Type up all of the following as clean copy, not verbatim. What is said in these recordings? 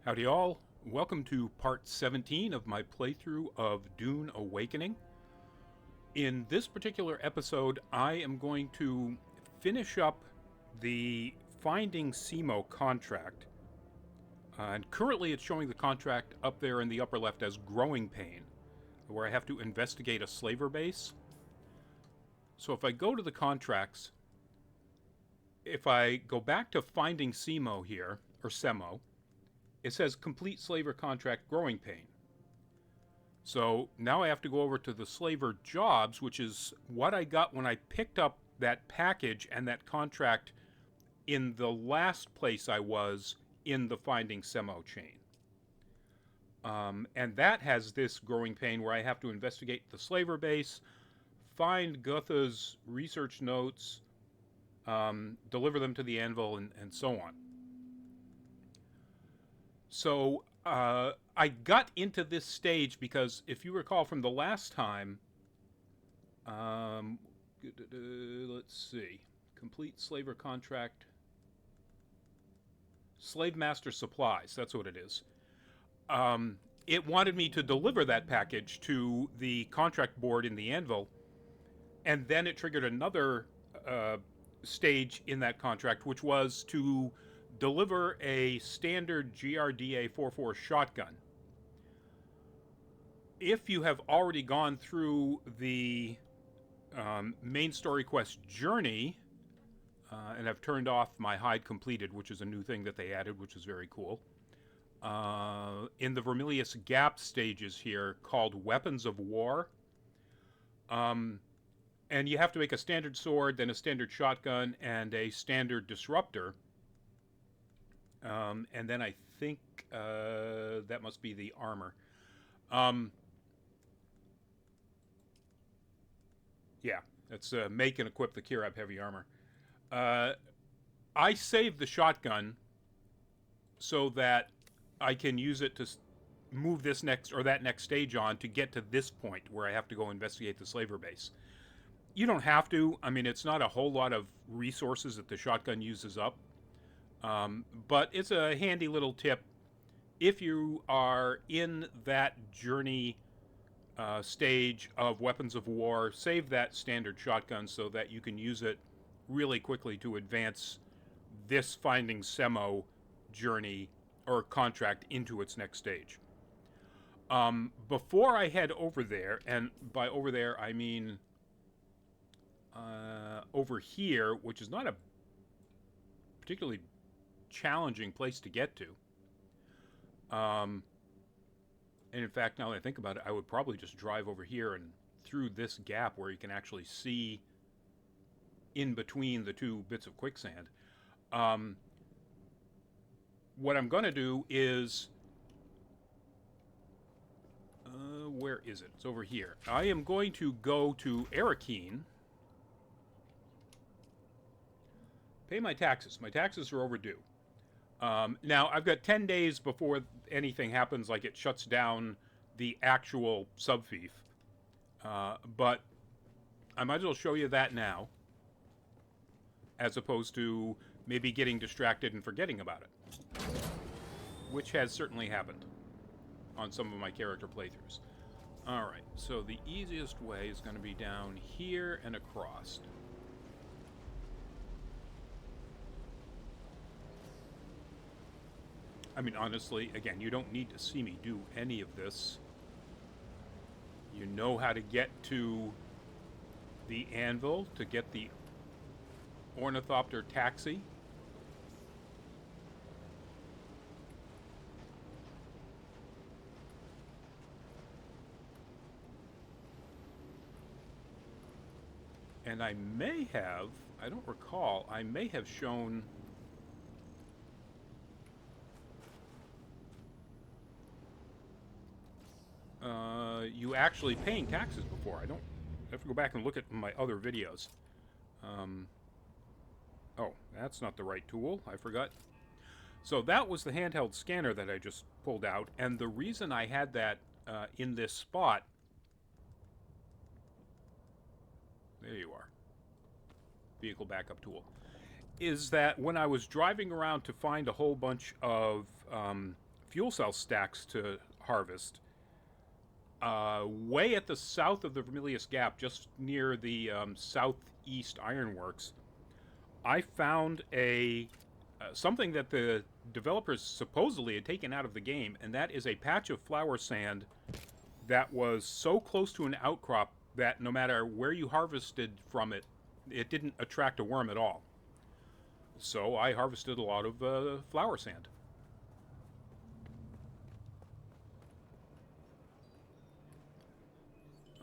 Howdy all, welcome to part 17 of my playthrough of Dune Awakening. In this particular episode, I am going to finish up the Finding Simo contract. And currently it's showing the contract up there in the upper left as Growing Pain, where I have to investigate a slaver base. So if I go to the contracts, if I go back to Finding Simo here, or Semo, it says complete slaver contract Growing Pain. So now I have to go over to the slaver jobs, which is what I got when I picked up that package and that contract in the last place I was in the Finding Semo chain. And that has this Growing Pain where I have to investigate the slaver base, find Goethe's research notes, deliver them to the anvil, and so on. So I got into this stage because if you recall from the last time, let's see, complete slaver contract, slave master supplies, that's what it is. It wanted me to deliver that package to the contract board in the anvil, and then it triggered another stage in that contract, which was to deliver a standard GRDA 44 shotgun. If you have already gone through the main story quest journey and have turned off my hide completed, which is a new thing that they added, which is very cool, in the Vermilius Gap stages here called Weapons of War, and you have to make a standard sword, then a standard shotgun, and a standard disruptor. And then I think that must be the armor. Yeah, that's make and equip the Kirab heavy armor. I saved the shotgun so that I can use it to move this next or that next stage on to get to this point where I have to go investigate the slaver base. You don't have to. I mean, it's not a whole lot of resources that the shotgun uses up. But it's a handy little tip if you are in that journey stage of Weapons of War. Save that standard shotgun so that you can use it really quickly to advance this Finding Semo journey or contract into its next stage. Before I head over there, and by over there I mean over here, which is not a particularly challenging place to get to. And in fact, now that I think about it, I would probably just drive over here and through this gap where you can actually see in between the two bits of quicksand. What I'm going to do is... where is it? It's over here. I am going to go to Arakeen. Pay my taxes. My taxes are overdue. Now, I've got 10 days before anything happens, like it shuts down the actual subfief. But I might as well show you that now, as opposed to maybe getting distracted and forgetting about it, which has certainly happened on some of my character playthroughs. Alright, so the easiest way is going to be down here and across. I mean, honestly, again, you don't need to see me do any of this. You know how to get to the anvil, to get the ornithopter taxi. And I may have, I don't recall, I may have shown... you actually paying taxes before. I have to go back and look at my other videos. Oh, that's not the right tool. I forgot. So that was the handheld scanner that I just pulled out, and the reason I had that in this spot... There you are. Vehicle backup tool. Is that when I was driving around to find a whole bunch of fuel cell stacks to harvest. Way at the south of the Vermilius Gap, just near the southeast ironworks, I found a something that the developers supposedly had taken out of the game, and that is a patch of flower sand that was so close to an outcrop that no matter where you harvested from it, it didn't attract a worm at all. So I harvested a lot of flower sand.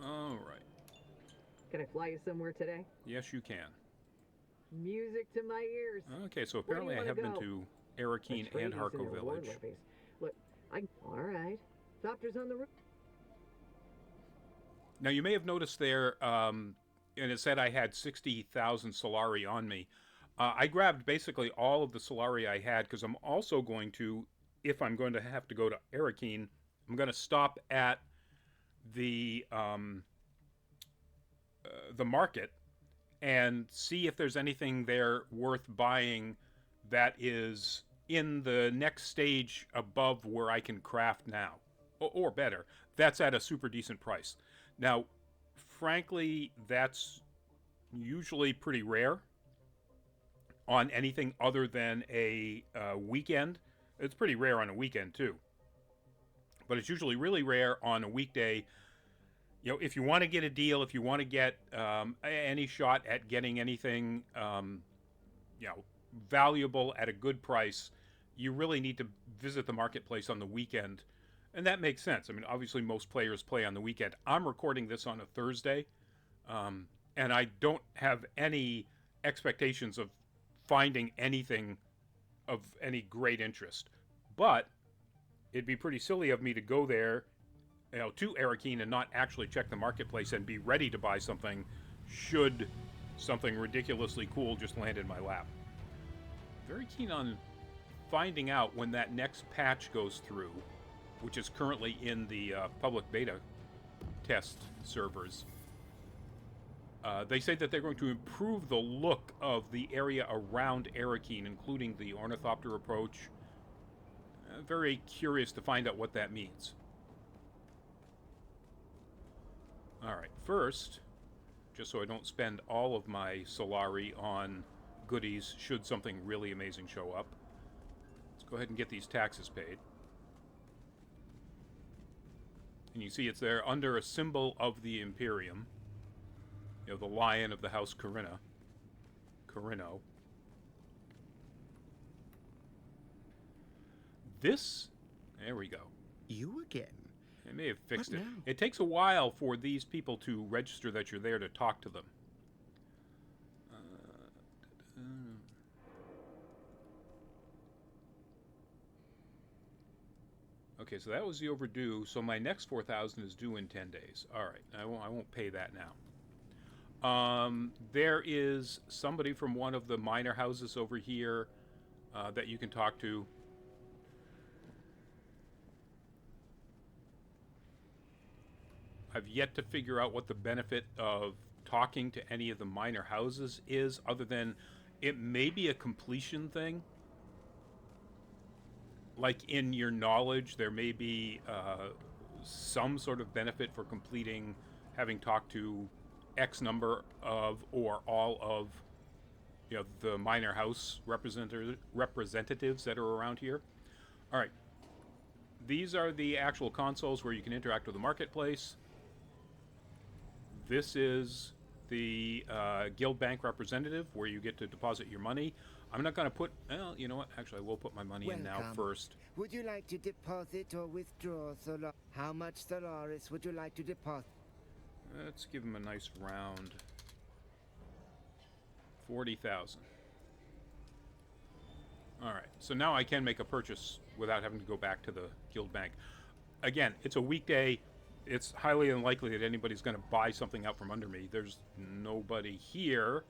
All right. Can I fly you somewhere today? Yes, you can. Music to my ears. Okay, so Where do apparently you I wanna have been go? to Arakeen and Atreides Harco and reward Village. levies. Look, all right. Doctor's on the roof. Now you may have noticed there, and it said I had 60,000 Solari on me. I grabbed basically all of the Solari I had because I'm also going to, if I'm going to have to go to Arakeen, I'm going to stop at the the market and see if there's anything there worth buying that is in the next stage above where I can craft now, or better, that's at a super decent price. Now, frankly, that's usually pretty rare on anything other than a weekend. It's pretty rare on a weekend too, but it's usually really rare on a weekday. You know, if you want to get a deal, if you want to get any shot at getting anything, you know, valuable at a good price, you really need to visit the marketplace on the weekend. And that makes sense. I mean, obviously, most players play on the weekend. I'm recording this on a Thursday, and I don't have any expectations of finding anything of any great interest. But it'd be pretty silly of me to go there, you know, to Arakeen and not actually check the marketplace and be ready to buy something should something ridiculously cool just land in my lap. Very keen on finding out when that next patch goes through, which is currently in the public beta test servers. They say that they're going to improve the look of the area around Arakeen, including the ornithopter approach. Very curious to find out what that means. Alright, first, just so I don't spend all of my Solari on goodies should something really amazing show up, let's go ahead and get these taxes paid. And you see it's there under a symbol of the Imperium. You know, the lion of the House Corino. This, there we go. You again? They may have fixed What it. now? It takes a while for these people to register that you're there to talk to them. Okay, so that was the overdue. So my next 4,000 is due in 10 days. All right, I won't pay that now. There is somebody from one of the minor houses over here that you can talk to. I've yet to figure out what the benefit of talking to any of the minor houses is, other than it may be a completion thing. Like in your knowledge, there may be some sort of benefit for completing, having talked to X number of or all of, you know, the minor house representatives that are around here. All right, these are the actual consoles where you can interact with the marketplace. This is the guild bank representative where you get to deposit your money. I'm not going to put, well, you know what, actually I will put my money in now first. Would you like to deposit or withdraw Solar? How much Solaris would you like to deposit? Let's give him a nice round 40,000. All right, so now I can make a purchase without having to go back to the guild bank. Again, it's a weekday. It's highly unlikely that anybody's going to buy something out from under me. There's nobody here,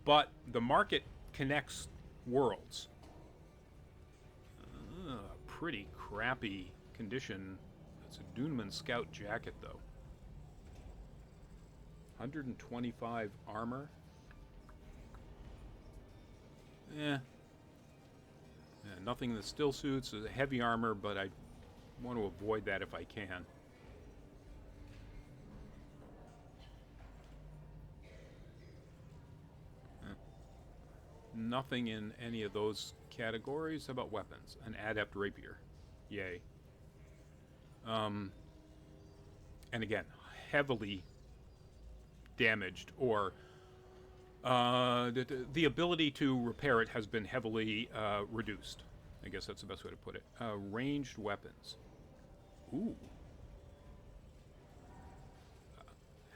but the market connects worlds. Pretty crappy condition. It's a Duneman Scout jacket, though. 125 armor. nothing in the still suits. Heavy armor, but I want to avoid that if I can. Nothing in any of those categories. How about weapons? An adept rapier. Yay. And again, heavily damaged, or the ability to repair it has been heavily reduced. I guess that's the best way to put it. Ranged weapons. Ooh.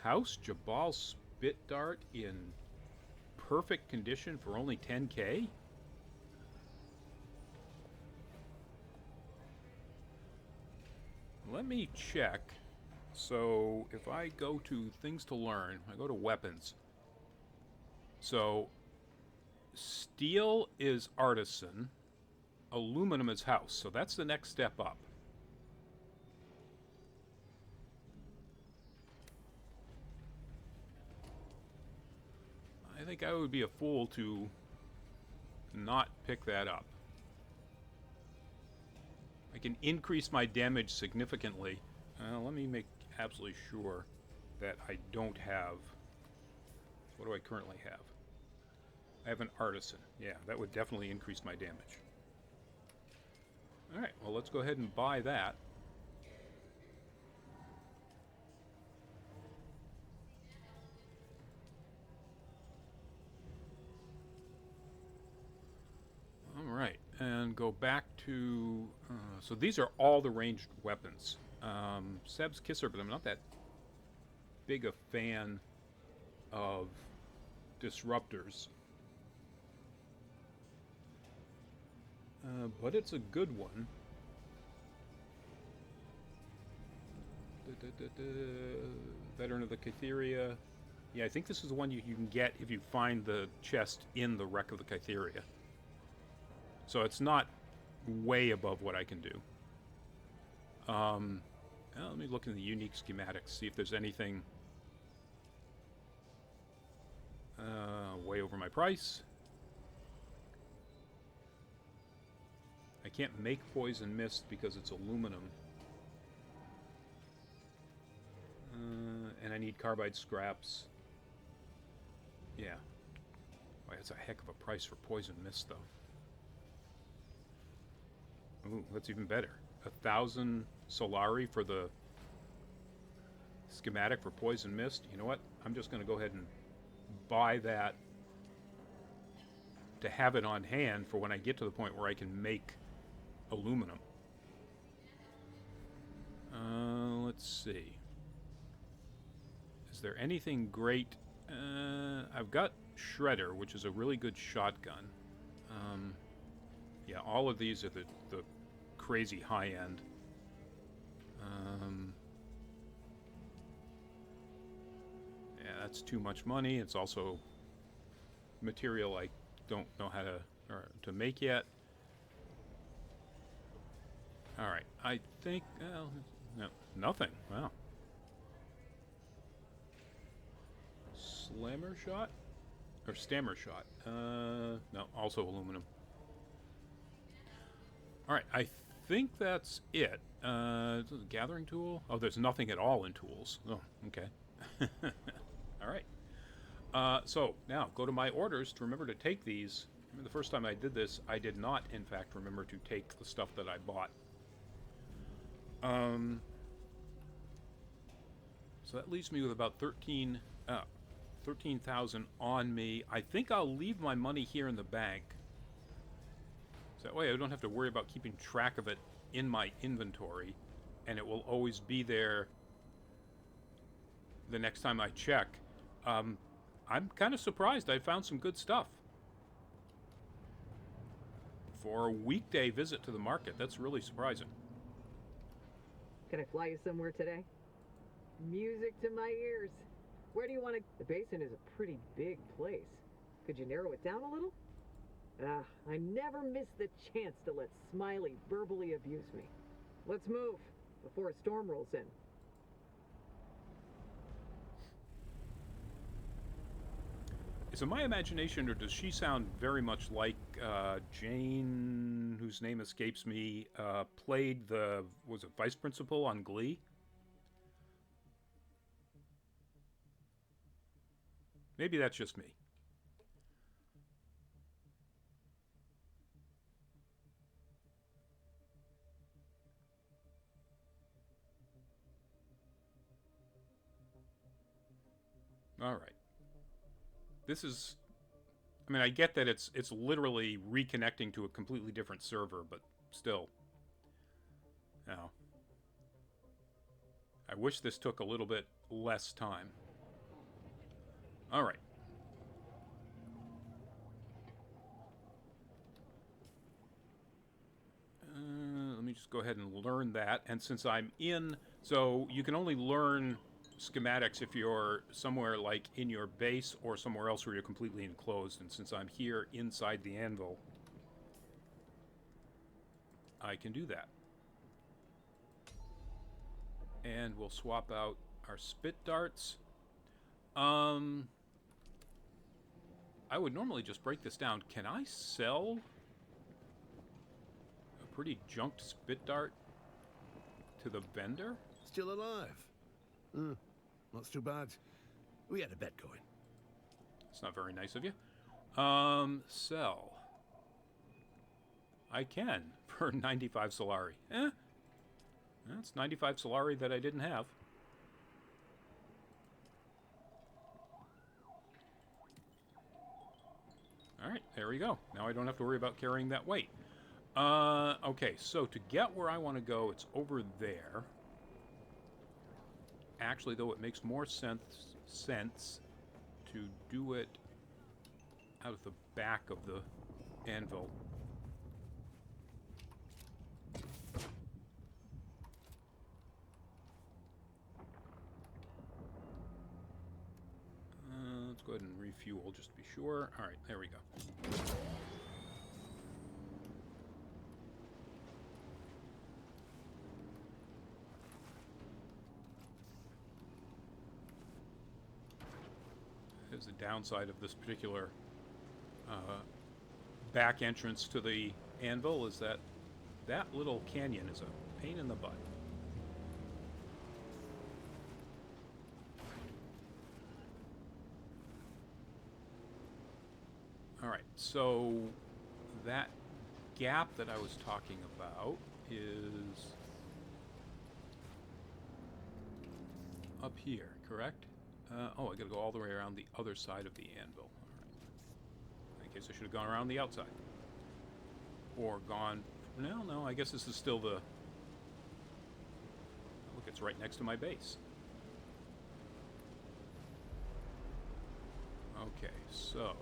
House Jabal Spit Dart in perfect condition for only 10K? Let me check. So if I go to things to learn, I go to weapons. So steel is artisan, aluminum is house. So that's the next step up. I think I would be a fool to not pick that up. I can increase my damage significantly. Let me make absolutely sure that I don't have... What do I currently have? I have an artisan. Yeah, that would definitely increase my damage. Alright, well let's go ahead and buy that. Alright, and go back to... so these are all the ranged weapons. Seb's Kisser, but I'm not that big a fan of disruptors. But it's a good one. Veteran of the Kytheria. Yeah, I think this is the one you can get if you find the chest in the wreck of the Kytheria. So it's not way above what I can do. Let me look in the unique schematics, see if there's anything way over my price. I can't make poison mist because it's aluminum. And I need carbide scraps. Yeah. Boy, that's a heck of a price for poison mist, though. Ooh, that's even better. 1,000 Solari for the schematic for poison mist. You know what? I'm just going to go ahead and buy that to have it on hand for when I get to the point where I can make aluminum. Let's see. Is there anything great? I've got Shredder, which is a really good shotgun. Yeah, all of these are the crazy high end. Yeah, that's too much money. It's also material I don't know how to make yet. All right, I think no, nothing. Wow. Slammer shot or stammer shot? No, also aluminum. All right, I think that's it. Gathering tool? Oh, there's nothing at all in tools. Oh, okay. All right. So now go to my orders to remember to take these. Remember the first time I did this, I did not, in fact, remember to take the stuff that I bought. So that leaves me with about 13,000 on me. I think I'll leave my money here in the bank. So that way I don't have to worry about keeping track of it in my inventory, and it will always be there the next time I check. I'm kind of surprised I found some good stuff. For a weekday visit to the market, that's really surprising. Can I fly you somewhere today? Music to my ears. Where do you want to... The basin is a pretty big place. Could you narrow it down a little? I never miss the chance to let Smiley verbally abuse me. Let's move before a storm rolls in. Is it my imagination, or does she sound very much like Jane, whose name escapes me, played the, was it vice principal on Glee? Maybe that's just me. All right. This is, I mean, I get that it's literally reconnecting to a completely different server, but still. Now, I wish this took a little bit less time. All right. Let me just go ahead and learn that. And since I'm in, so you can only learn schematics if you're somewhere like in your base or somewhere else where you're completely enclosed. And since I'm here inside the anvil, I can do that. And we'll swap out our spit darts. I would normally just break this down. Can I sell a pretty junked spit dart to the vendor? Still alive. That's too bad. We had a bet going. It's not very nice of you. Sell. I can for 95 Solari. That's 95 Solari that I didn't have. Alright, there we go. Now I don't have to worry about carrying that weight. Okay, so to get where I want to go, it's over there. Actually, though, it makes more sense to do it out of the back of the anvil. Let's go ahead and refuel just to be sure. All right, there we go. There's the downside of this particular back entrance to the anvil, is that that little canyon is a pain in the butt. All right, so that gap that I was talking about is up here, correct? Oh, I gotta go all the way around the other side of the anvil. All right. I guess I should have gone around the outside. Or gone... No, I guess this is still the... Look, it's right next to my base. Okay, so...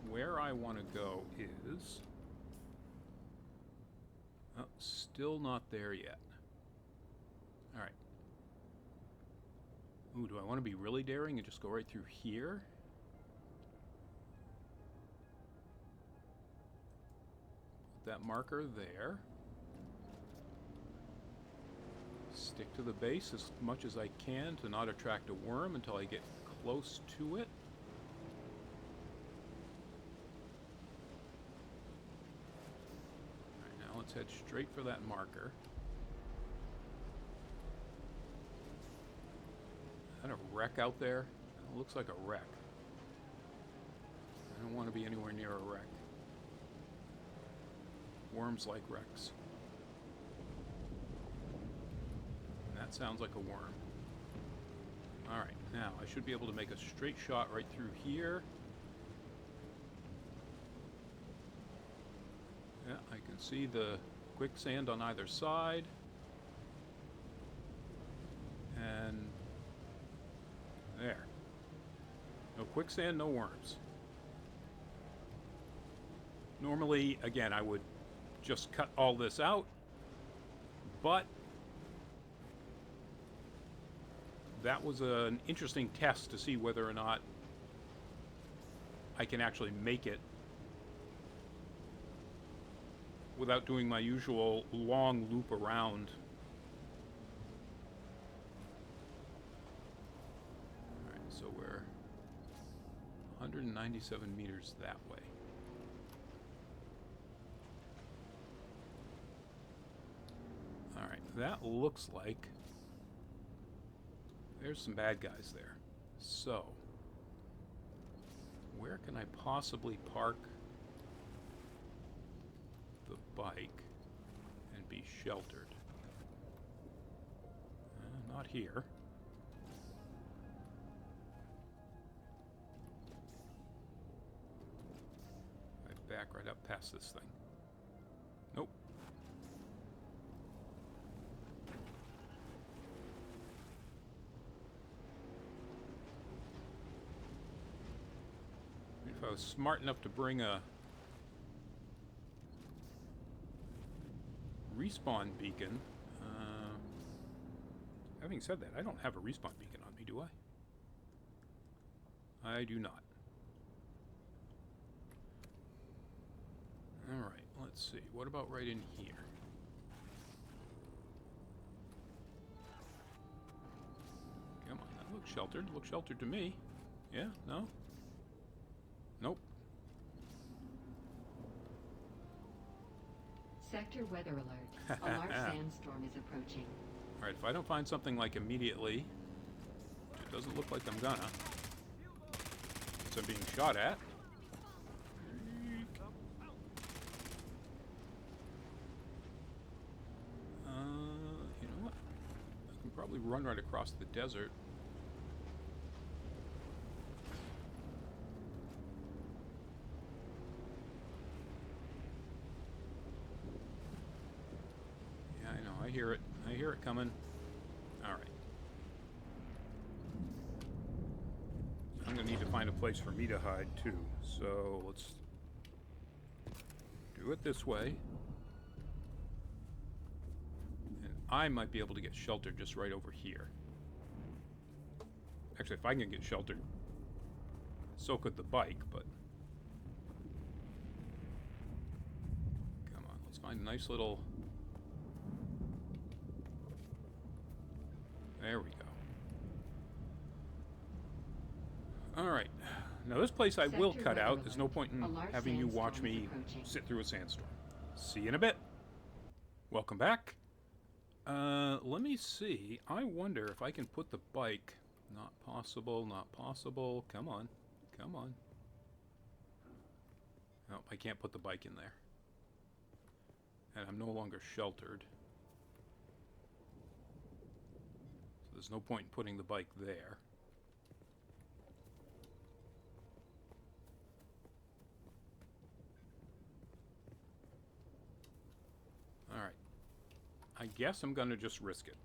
where I want to go is... oh, still not there yet. Alright. Ooh, do I want to be really daring and just go right through here? Put that marker there. Stick to the base as much as I can to not attract a worm until I get close to it. Alright, now let's head straight for that marker. Is that a wreck out there? It looks like a wreck. I don't want to be anywhere near a wreck. Worms like wrecks. And that sounds like a worm. Alright, now I should be able to make a straight shot right through here. Yeah, I can see the quicksand on either side. And there. No quicksand, no worms. Normally, again, I would just cut all this out, but that was an interesting test to see whether or not I can actually make it without doing my usual long loop around. Alright, so we're 197 meters that way. Alright, that looks like there's some bad guys there. So, where can I possibly park the bike and be sheltered? Not here. I back right up past this thing. Nope. If I was smart enough to bring a respawn beacon. Having said that, I don't have a respawn beacon on me, do I? I do not. Alright, let's see. What about right in here? Come on, that looks sheltered. Looks sheltered to me. Yeah? No? Nope. Sector weather alert. A large sandstorm is approaching. Alright, if I don't find something like immediately, which it doesn't look like I'm gonna, since I'm being shot at. You know what? I can probably run right across the desert. Yeah, I know. I hear it. I hear it coming. Alright. I'm going to need to find a place for me to hide, too. So, let's do it this way. And I might be able to get sheltered just right over here. Actually, if I can get sheltered, so could the bike, but... Come on, let's find a nice little... There we go. Alright. Now this place I will cut out. There's no point in having you watch me sit through a sandstorm. See you in a bit. Welcome back. Let me see. I wonder if I can put the bike... Not possible, not possible. Come on. Come on. No, I can't put the bike in there. And I'm no longer sheltered. There's no point in putting the bike there. Alright. I guess I'm gonna just risk it.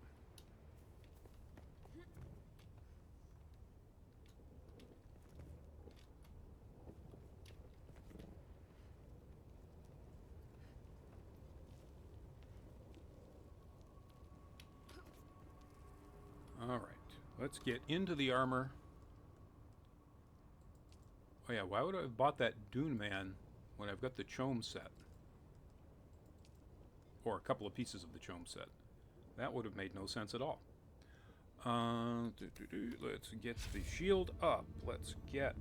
Alright, let's get into the armor. Oh yeah, why would I have bought that Dune Man when I've got the Chome set? Or a couple of pieces of the Chome set. That would have made no sense at all. Let's get the shield up. Let's get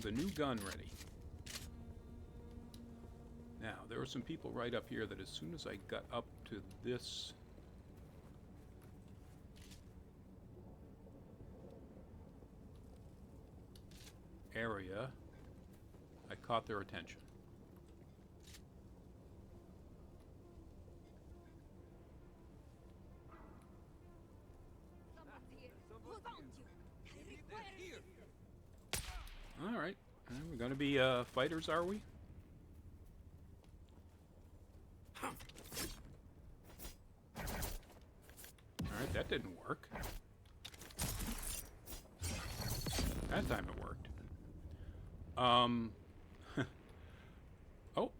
the new gun ready. Now, there were some people right up here that as soon as I got up to this... area, I caught their attention. All right, we're going to be fighters, are we? All right, that didn't work. That time it worked. Oh,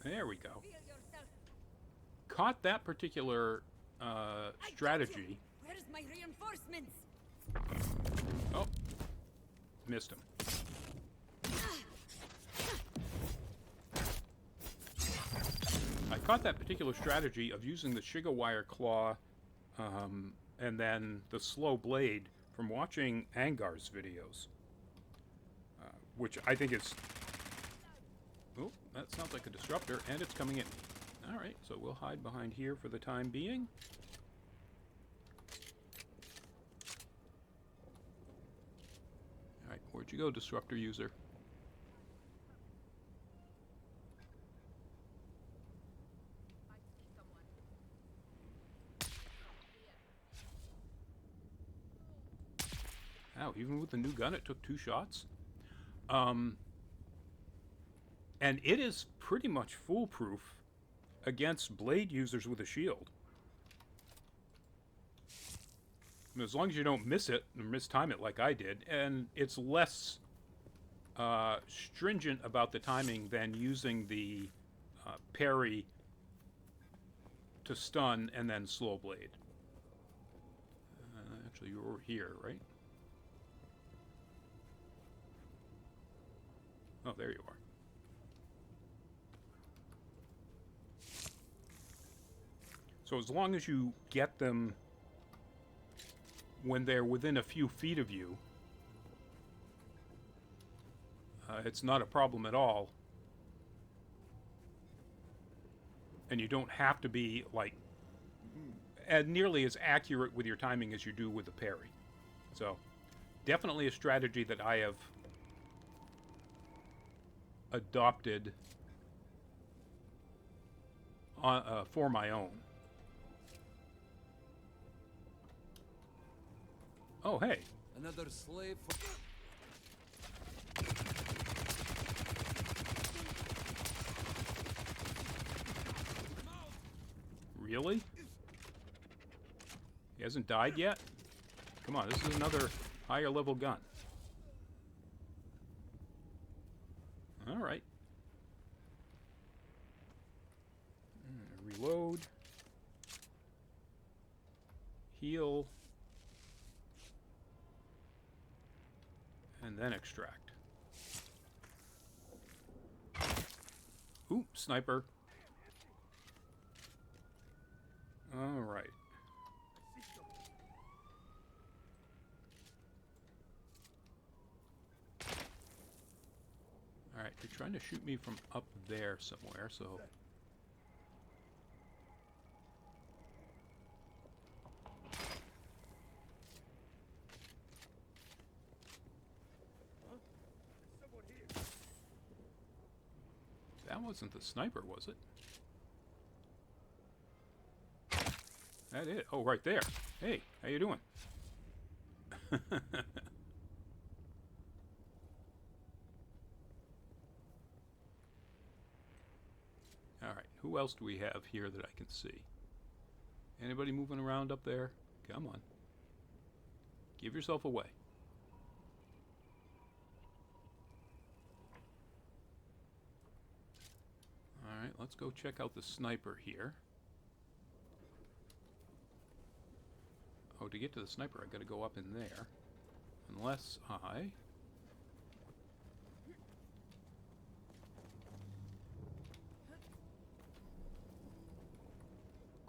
there we go. Caught that particular strategy. Where's my reinforcements? Oh, missed him. I caught that particular strategy of using the Shigawire claw and then the slow blade from watching Angar's videos. which I think is... Oh, that sounds like a disruptor, and it's coming in. Alright, so we'll hide behind here for the time being. Alright, where'd you go, disruptor user? Wow, even with the new gun, it took 2 shots. And it is pretty much foolproof against blade users with a shield. I mean, as long as you don't miss it, or mistime it like I did, and it's less stringent about the timing than using the parry to stun and then slow blade. Actually, you're over here, right? Oh, there you are. So as long as you get them when they're within a few feet of you, it's not a problem at all. And you don't have to be, like, nearly as accurate with your timing as you do with the parry. So, definitely a strategy that I have adopted for my own. Oh, hey. Another slave for... Really? He hasn't died yet? Come on, this is another higher level gun. Alright. Reload. Heal. And then extract. Ooh, sniper. Alright. Alright, you're trying to shoot me from up there somewhere, so... That wasn't the sniper, was it? That is. Oh, right there. Hey, how you doing? Alright, who else do we have here that I can see? Anybody moving around up there? Come on. Give yourself away. Alright, let's go check out the sniper here. Oh, to get to the sniper, I gotta go up in there. Unless I...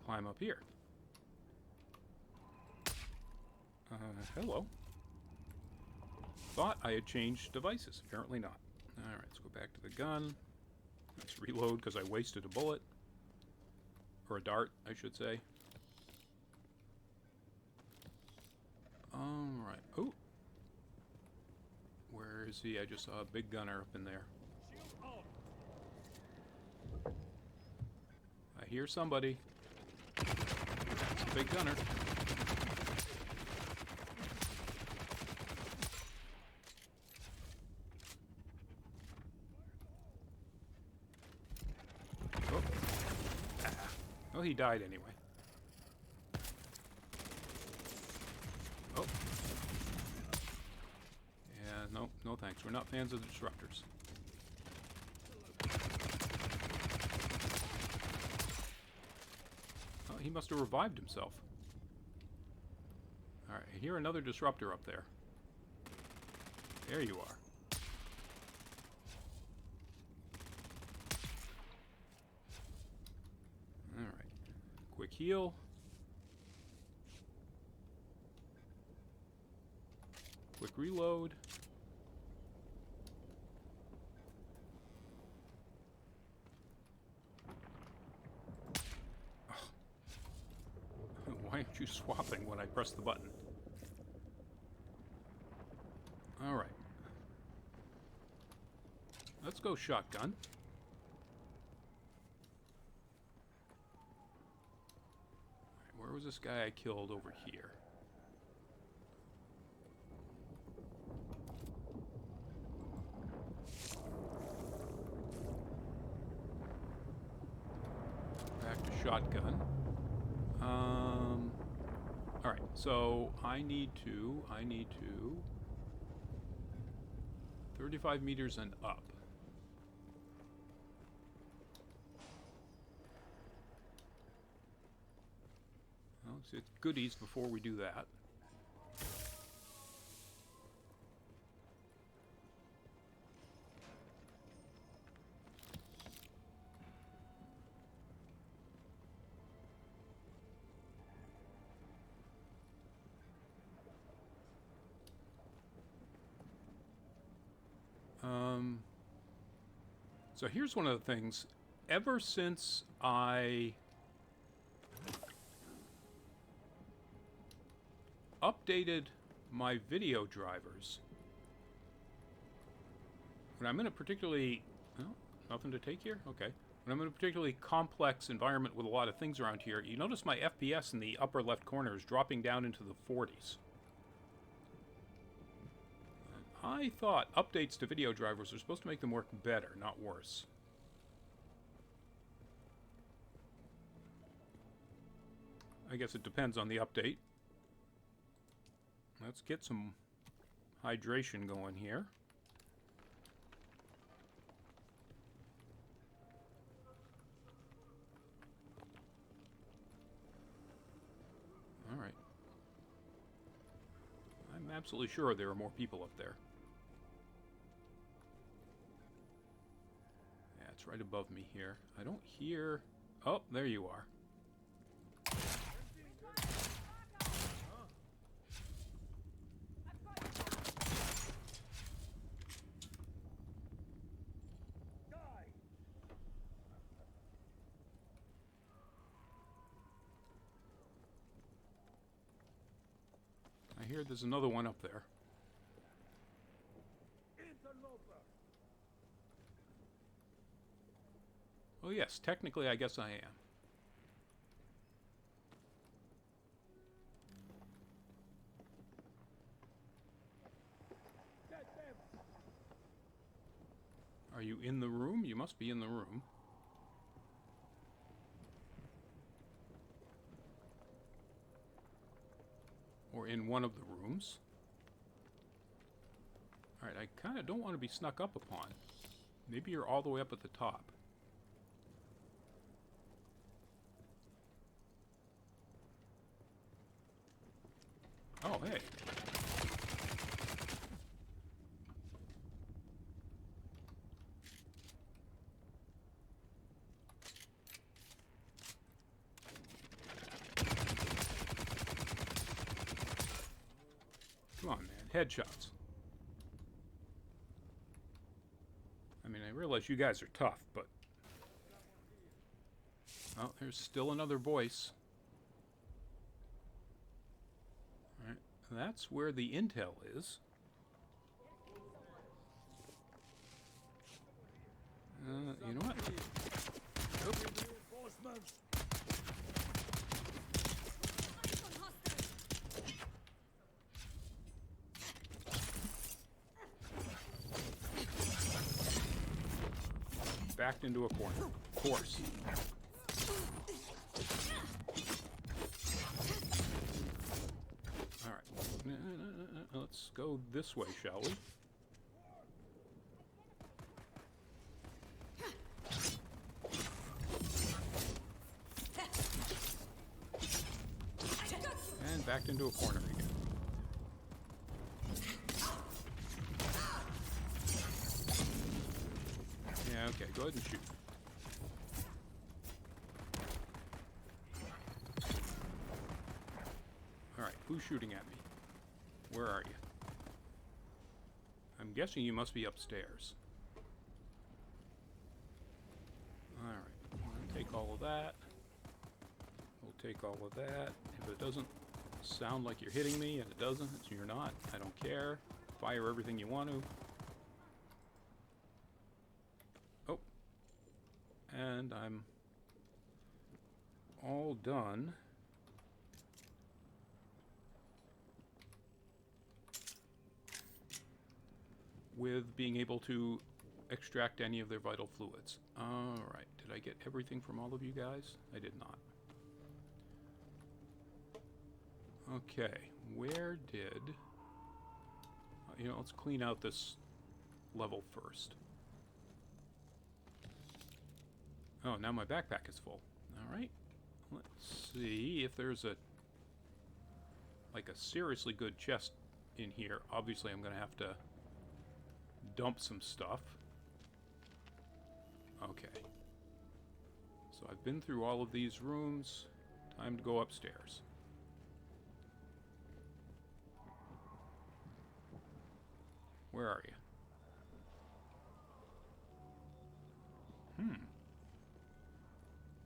climb up here. Hello. Thought I had changed devices. Apparently not. Alright, let's go back to the gun. Let's reload because I wasted a bullet. Or a dart, I should say. Alright. Oh! Where is he? I just saw a big gunner up in there. I hear somebody. That's a big gunner. Oh. Ah. Well, he died anyway. Oh. Yeah, no, no thanks. We're not fans of the disruptors. Oh, he must have revived himself. Alright, I hear another disruptor up there. There you are. Alright. Quick heal. Quick reload. you swapping when I press the button? Alright. Let's go shotgun. Alright, where was this guy I killed over here? Back to shotgun. Alright, so I need to 35 meters and up. Well, let's get goodies before we do that. So here's one of the things. Ever since I updated my video drivers, when I'm in a particularly... Oh, nothing to take here? Okay. When I'm in a particularly complex environment with a lot of things around here, you notice my FPS in the upper left corner is dropping down into the 40s. I thought updates to video drivers are supposed to make them work better, not worse. I guess it depends on the update. Let's get some hydration going here. All right. I'm absolutely sure there are more people up there. Yeah, it's right above me here. I don't hear... Oh, there you are. I hear there's another one up there. Oh yes, technically I guess I am. Are you in the room? You must be in the room. Or in one of the rooms. Alright, I kind of don't want to be snuck up upon. Maybe you're all the way up at the top. Oh, hey. Come on, man. Headshots. I mean, I realize you guys are tough, but... Oh, there's still another voice. Alright, that's where the intel is. You know what? Oops. Backed into a corner. Of course. Alright. Let's go this way, shall we? And backed into a corner again. Yeah, okay, go ahead and shoot. Alright, who's shooting at me? Where are you? I'm guessing you must be upstairs. Alright, we'll take all of that. We'll take all of that. If it doesn't sound like you're hitting me, and it doesn't, you're not. I don't care. Fire everything you want to. Oh. And I'm all done. With being able to extract any of their vital fluids. Alright, did I get everything from all of you guys? I did not. Okay, where did... you know, let's clean out this level first. Oh, now my backpack is full. Alright, let's see if there's a... like a seriously good chest in here. Obviously, I'm going to have to dump some stuff. Okay. So I've been through all of these rooms. Time to go upstairs. Where are you?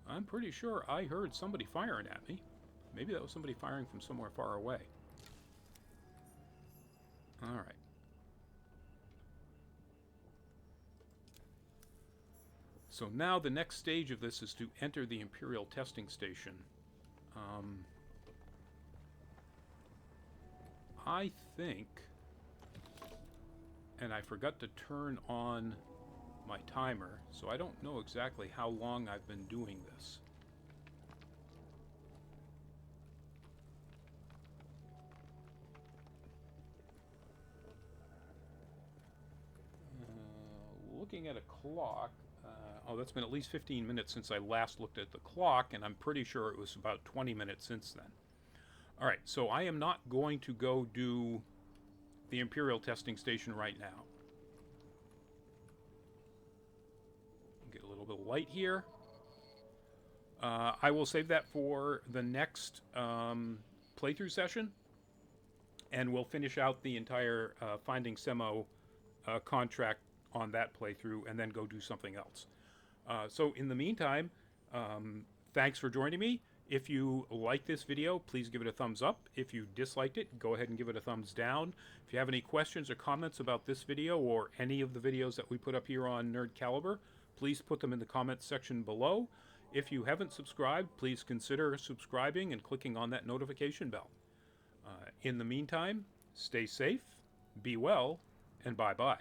I'm pretty sure I heard somebody firing at me. Maybe that was somebody firing from somewhere far away. Alright. So now the next stage of this is to enter the Imperial testing station. I think, and I forgot to turn on my timer, so I don't know exactly how long I've been doing this. Looking at a clock, oh, that's been at least 15 minutes since I last looked at the clock, and I'm pretty sure it was about 20 minutes since then. All right, so I am not going to go do the Imperial testing station right now. Get a little bit of light here. I will save that for the next playthrough session, and we'll finish out the entire Finding Semo contract on that playthrough, and then go do something else. So in the meantime, thanks for joining me. If you like this video, please give it a thumbs up. If you disliked it, go ahead and give it a thumbs down. If you have any questions or comments about this video or any of the videos that we put up here on Nerd Caliber, please put them in the comments section below. If you haven't subscribed, please consider subscribing and clicking on that notification bell. In the meantime, stay safe, be well, and bye-bye.